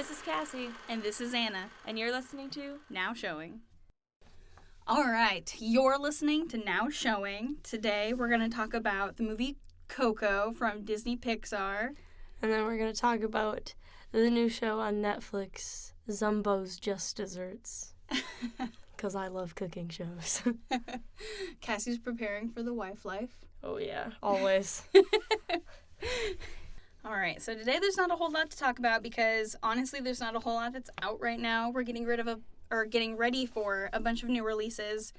This is Cassie. And this is Anna. And you're listening to Now Showing. All right, you're listening to Now Showing. Today we're going to talk about the movie Coco from Disney Pixar. And then we're going to talk about the new show on Netflix, Zumbo's Just Desserts. Because I love cooking shows. Cassie's preparing for the wife life. Oh, yeah, always. All right, so today there's not a whole lot to talk about because, honestly, there's not a whole lot that's out right now. We're getting ready for a bunch of new releases.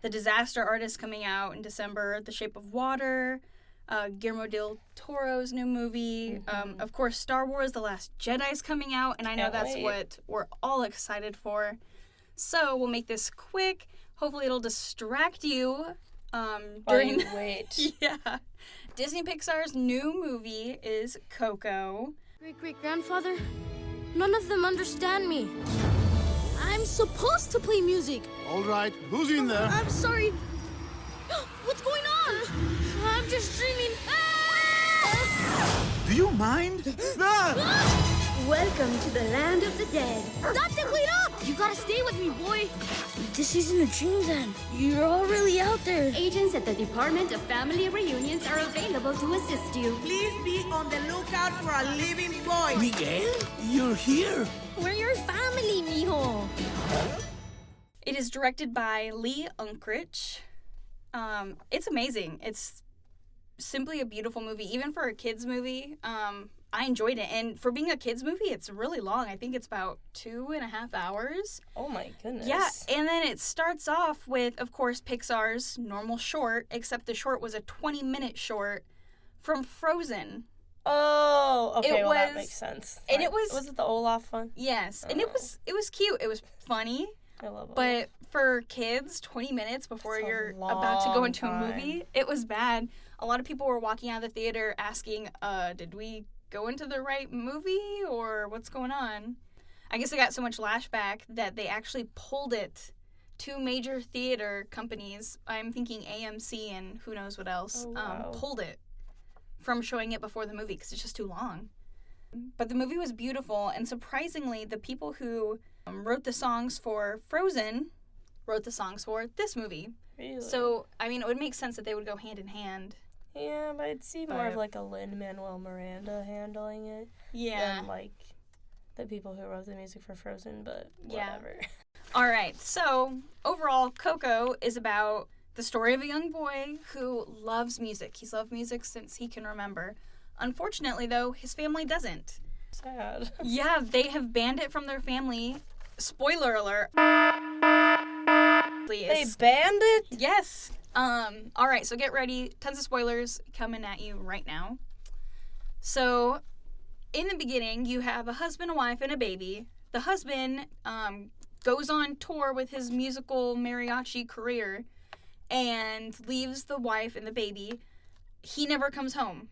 The Disaster Artist coming out in December, The Shape of Water, Guillermo del Toro's new movie. Mm-hmm. Of course, Star Wars The Last Jedi's coming out, and I know that's what we're all excited for. So we'll make this quick. Hopefully it'll distract you during... wait. Yeah. Disney Pixar's new movie is Coco. Great-great-grandfather, none of them understand me. I'm supposed to play music. All right, who's in there? I'm sorry. What's going on? I'm just dreaming. Do you mind? Welcome to the land of the dead. Dante, wait up! You gotta stay with me, boy. This isn't a dream then. You're all really out there. Agents at the Department of Family Reunions are available to assist you. Please be on the lookout for a living boy. Miguel, you're here. We're your family, mijo. It is directed by Lee Unkrich. It's amazing. It's simply a beautiful movie. Even for a kid's movie, I enjoyed it. And for being a kid's movie, it's really long. I think it's about 2.5 hours. Oh, my goodness. Yeah, and then it starts off with, of course, Pixar's normal short, except the short was a 20-minute short from Frozen. Oh, okay, that makes sense. And it was... Was it the Olaf one? Yes, and it was cute. It was funny. I love it. But for kids, 20 minutes before That's you're a about to go long into time. a movie, it was bad. A lot of people were walking out of the theater asking, did we go into the right movie or what's going on? I guess it got so much lashback that they actually pulled it. 2 major theater companies, I'm thinking AMC and who knows what else, pulled it from showing it before the movie because it's just too long. But the movie was beautiful, and surprisingly, the people who wrote the songs for Frozen wrote the songs for this movie. Really? So, I mean, it would make sense that they would go hand in hand. Yeah, but I'd see more of like a Lin-Manuel Miranda handling it. Yeah. Than like the people who wrote the music for Frozen, but whatever. Yeah. All right, so overall, Coco is about the story of a young boy who loves music. He's loved music since he can remember. Unfortunately, though, his family doesn't. Sad. Yeah, they have banned it from their family. Spoiler alert. They banned it? Yes. All right, so get ready. Tons of spoilers coming at you right now. So, in the beginning, you have a husband, a wife, and a baby. The husband goes on tour with his musical mariachi career and leaves the wife and the baby. He never comes home.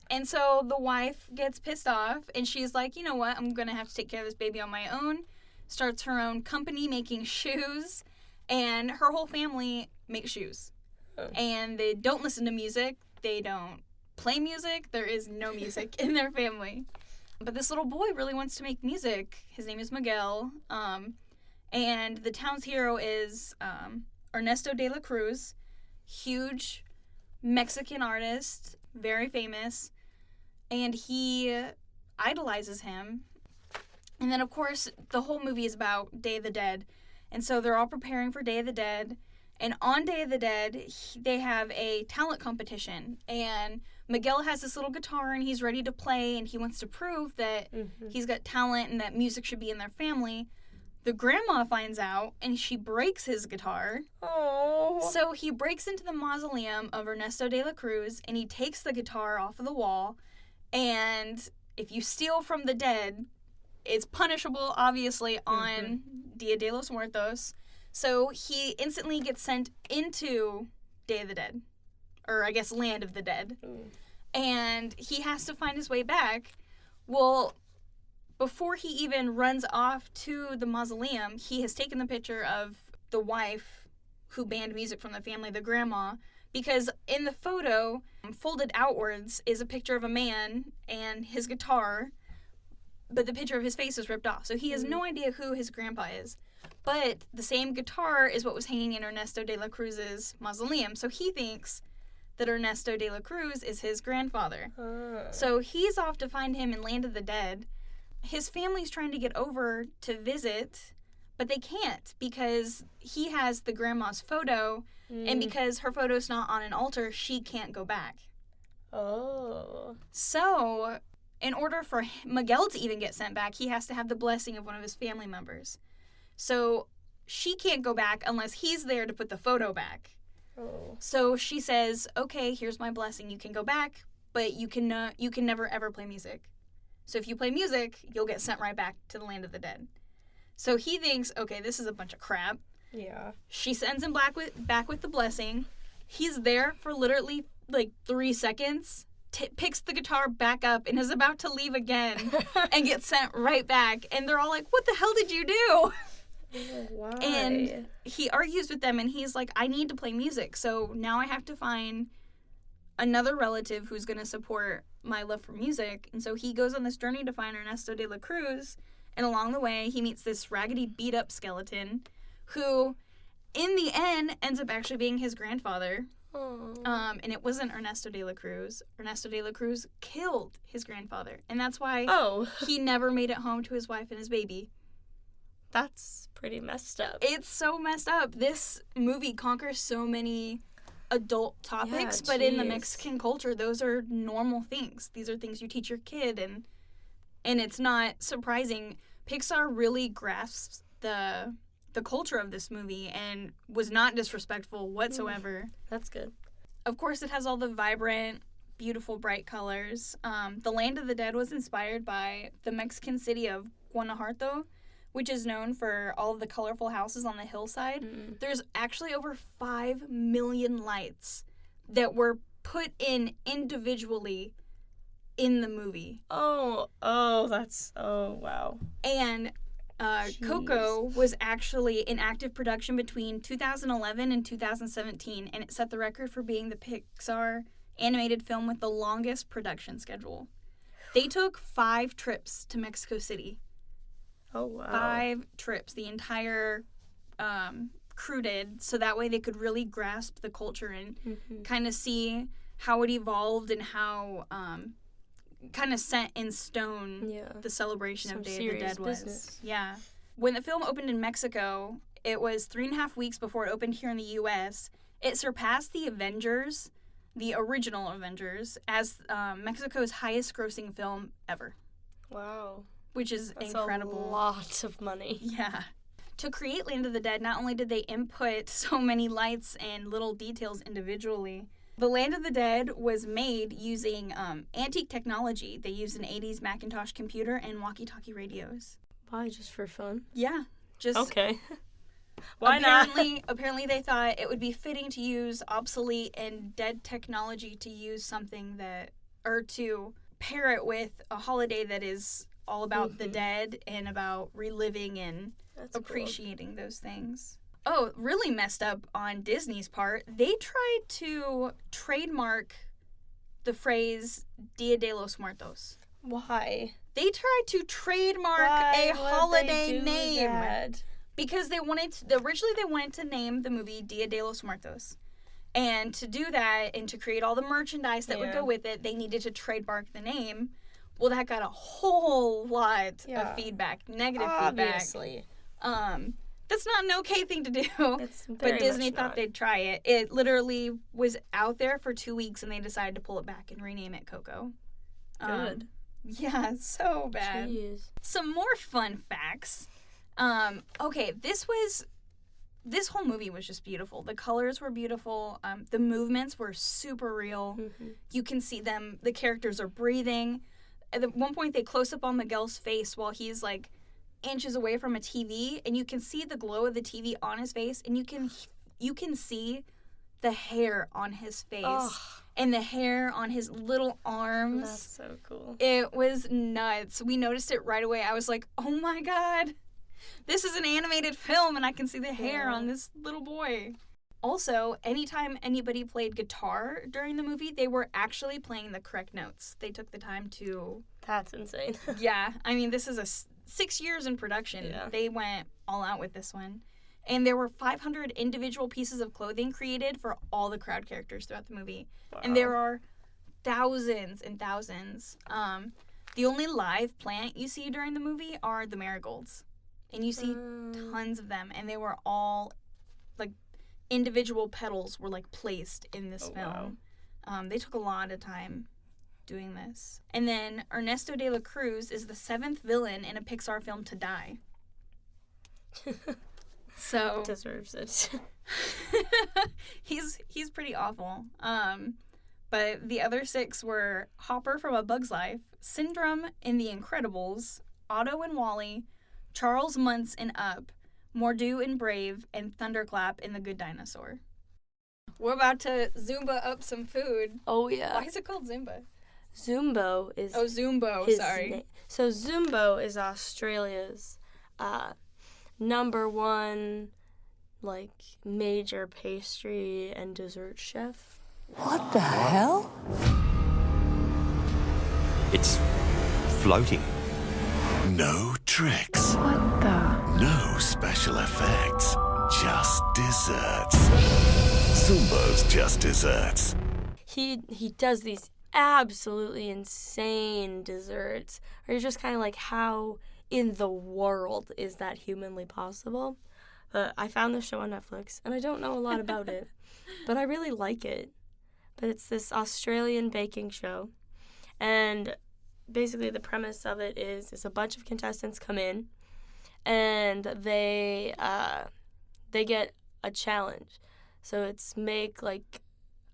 And so the wife gets pissed off, and she's like, you know what, I'm going to have to take care of this baby on my own. Starts her own company making shoes, and her whole family makes shoes. Oh. And they don't listen to music. They don't play music. There is no music in their family. But this little boy really wants to make music. His name is Miguel. And the town's hero is Ernesto de la Cruz, huge Mexican artist, very famous. And he idolizes him. And then, of course, the whole movie is about Day of the Dead. And so they're all preparing for Day of the Dead. And on Day of the Dead, they have a talent competition. And Miguel has this little guitar, and he's ready to play, and he wants to prove that he's got talent and that music should be in their family. The grandma finds out, and she breaks his guitar. Oh. So he breaks into the mausoleum of Ernesto de la Cruz, and he takes the guitar off of the wall. And if you steal from the dead, it's punishable, obviously, on Dia de los Muertos. So he instantly gets sent into Day of the Dead, or I guess Land of the Dead. And he has to find his way back. Well, before he even runs off to the mausoleum, he has taken the picture of the wife who banned music from the family, the grandma, because in the photo, folded outwards, is a picture of a man and his guitar, but the picture of his face is ripped off. So he has no idea who his grandpa is. But the same guitar is what was hanging in Ernesto de la Cruz's mausoleum. So he thinks that Ernesto de la Cruz is his grandfather. So he's off to find him in Land of the Dead. His family's trying to get over to visit, but they can't because he has the grandma's photo, and because her photo's not on an altar, she can't go back. Oh. So, in order for Miguel to even get sent back, he has to have the blessing of one of his family members. So, she can't go back unless he's there to put the photo back. Oh. So she says, okay, here's my blessing. You can go back, but you can never ever play music. So if you play music, you'll get sent right back to the Land of the Dead. So he thinks, okay, this is a bunch of crap. Yeah. She sends him back with the blessing. He's there for literally like 3 seconds, picks the guitar back up, and is about to leave again and gets sent right back. And they're all like, what the hell did you do? Why? And he argues with them, and he's like, I need to play music, so now I have to find another relative who's going to support my love for music. And so he goes on this journey to find Ernesto de la Cruz, and along the way, he meets this raggedy, beat-up skeleton who, in the end, ends up actually being his grandfather. And it wasn't Ernesto de la Cruz. Ernesto de la Cruz killed his grandfather, and that's why he never made it home to his wife and his baby. That's pretty messed up. It's so messed up. This movie conquers so many adult topics, but in the Mexican culture, those are normal things. These are things you teach your kid, and it's not surprising. Pixar really grasps the culture of this movie and was not disrespectful whatsoever. That's good. Of course, it has all the vibrant, beautiful, bright colors. The Land of the Dead was inspired by the Mexican city of Guanajuato, which is known for all of the colorful houses on the hillside. There's actually over 5 million lights that were put in individually in the movie. Oh, wow. And Coco was actually in active production between 2011 and 2017, and it set the record for being the Pixar animated film with the longest production schedule. They took 5 trips to Mexico City. Oh, wow. 5 trips, the entire crew did, so that way they could really grasp the culture and kind of see how it evolved and how kind of set in stone the celebration of Day of the Dead was. Business. Yeah. When the film opened in Mexico, it was 3.5 weeks before it opened here in the U.S. It surpassed the Avengers, the original Avengers, as Mexico's highest-grossing film ever. Wow. Which is That's incredible. A lot of money. Yeah. To create Land of the Dead, not only did they input so many lights and little details individually, the Land of the Dead was made using antique technology. They used an 80s Macintosh computer and walkie-talkie radios. Why? Just for fun? Yeah. Just okay. Why apparently, not? Apparently they thought it would be fitting to use obsolete and dead technology to use something that, or to pair it with a holiday that is all about the dead and about reliving and appreciating those things. Oh, really messed up on Disney's part. They tried to trademark the phrase Dia de los Muertos. Why? They tried to trademark a holiday name because they originally they wanted to name the movie Dia de los Muertos. And to do that and to create all the merchandise that would go with it, they needed to trademark the name. Well, that got a whole lot of feedback, negative Obviously. feedback. That's not an okay thing to do. But Disney thought not. they'd try it. It literally was out there for 2 weeks, and they decided to pull it back and rename it Coco. Good. Yeah, so bad. Jeez. Some more fun facts. Okay, this whole movie was just beautiful. The colors were beautiful. The movements were super real. You can see them. The characters are breathing. At one point, they close up on Miguel's face while he's like inches away from a TV, and you can see the glow of the TV on his face, and you can see the hair on his face and the hair on his little arms. That's so cool. It was nuts. We noticed it right away. I was like, oh my God, this is an animated film, and I can see the hair on this little boy. Also, anytime anybody played guitar during the movie, they were actually playing the correct notes. They took the time to... That's insane. Yeah, I mean, this is 6 years in production. Yeah. They went all out with this one. And there were 500 individual pieces of clothing created for all the crowd characters throughout the movie. Wow. And there are thousands and thousands. The only live plant you see during the movie are the marigolds. And you see tons of them. And they were all, like, individual petals were, like, placed in this film. Wow. They took a lot of time doing this. And then Ernesto de la Cruz is the 7th villain in a Pixar film to die. So Deserves it. he's pretty awful. But the other 6 were Hopper from A Bug's Life, Syndrome in The Incredibles, Otto and Wally, Charles Muntz in Up, Mordu in Brave, and Thunderclap in The Good Dinosaur. We're about to Zumba up some food. Oh, yeah. Why is it called Zumba? Zumbo is... Oh, Zumbo, his sorry. So Zumbo is Australia's #1, like, major pastry and dessert chef. What the hell? It's floating. No tricks. What the? No special effects. Just desserts. Zumbo's Just Desserts. He does these absolutely insane desserts where you're just kind of like, how in the world is that humanly possible? But I found this show on Netflix, and I don't know a lot about it, but I really like it. But it's this Australian baking show, and basically the premise of it is a bunch of contestants come in, and they get a challenge. So it's make, like,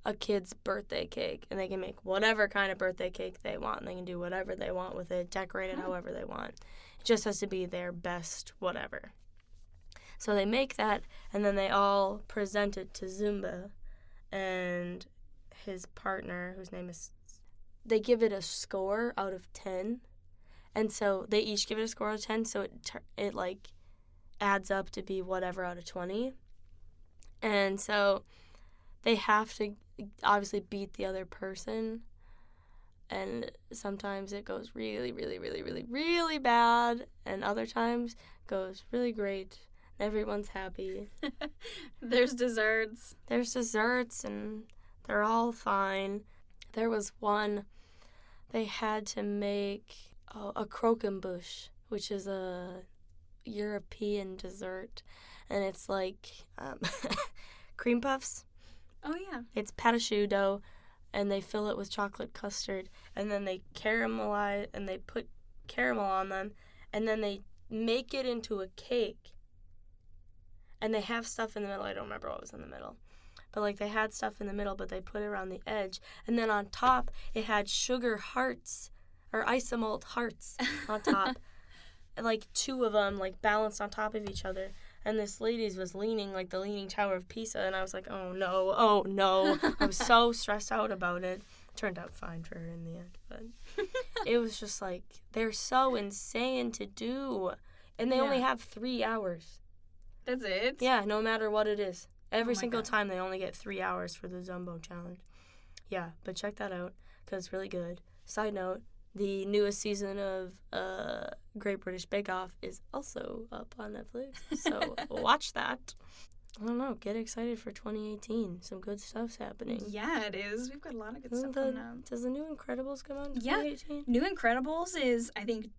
a kid's birthday cake, and they can make whatever kind of birthday cake they want, and they can do whatever they want with it, decorate it however they want. It just has to be their best whatever. So they make that, and then they all present it to Zumba, and his partner, whose name is... They give it a score out of 10, and so they each give it a score out of 10, so it like, adds up to be whatever out of 20. And so they have to obviously beat the other person, and sometimes it goes really, really, really, really, really bad, and other times it goes really great. Everyone's happy. There's desserts. There's desserts, and they're all fine. There was one, they had to make a croquembouche, which is a European dessert, and it's like cream puffs. Oh, yeah. It's pâte à choux dough, and they fill it with chocolate custard, and then they caramelize, and they put caramel on them, and then they make it into a cake. And they have stuff in the middle. I don't remember what was in the middle. But, like, they had stuff in the middle, but they put it around the edge. And then on top, it had sugar hearts, or isomalt hearts on top. And, like, 2 of them, like, balanced on top of each other. And this lady's was leaning like the Leaning Tower of Pisa. And I was like, oh, no, oh, no. I was so stressed out about it. Turned out fine for her in the end. But it was just, like, they're so insane to do. And they only have 3 hours. That's it? Yeah, no matter what it is. Every my single God. time they only get 3 hours for the Zumbo challenge. Yeah, but check that out because it's really good. Side note, the newest season of Great British Bake Off is also up on Netflix, so watch that. I don't know, get excited for 2018. Some good stuff's happening. Yeah, it is. We've got a lot of good stuff coming out. Does the new Incredibles come out in Yeah. 2018? New Incredibles is, I think,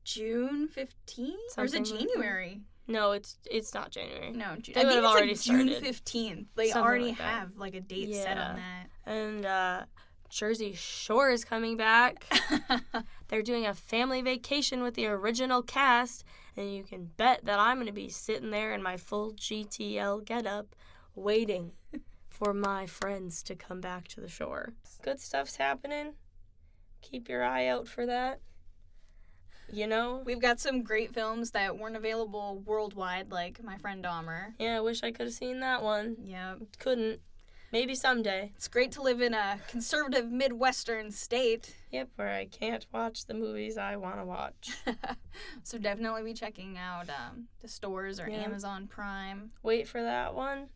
June 15th? Or is it Something like that. January? No, it's not January. No, June. They I think would have it's already like June started. 15th. They Something already like that. have like a date set on that. And Jersey Shore is coming back. They're doing a family vacation with the original cast, and you can bet that I'm going to be sitting there in my full GTL getup waiting for my friends to come back to the shore. Good stuff's happening. Keep your eye out for that. You know? We've got some great films that weren't available worldwide, like My Friend Dahmer. Yeah, I wish I could have seen that one. Yeah. Couldn't. Maybe someday. It's great to live in a conservative Midwestern state. Yep, where I can't watch the movies I want to watch. So definitely be checking out the stores or Yeah. Amazon Prime. Wait for that one.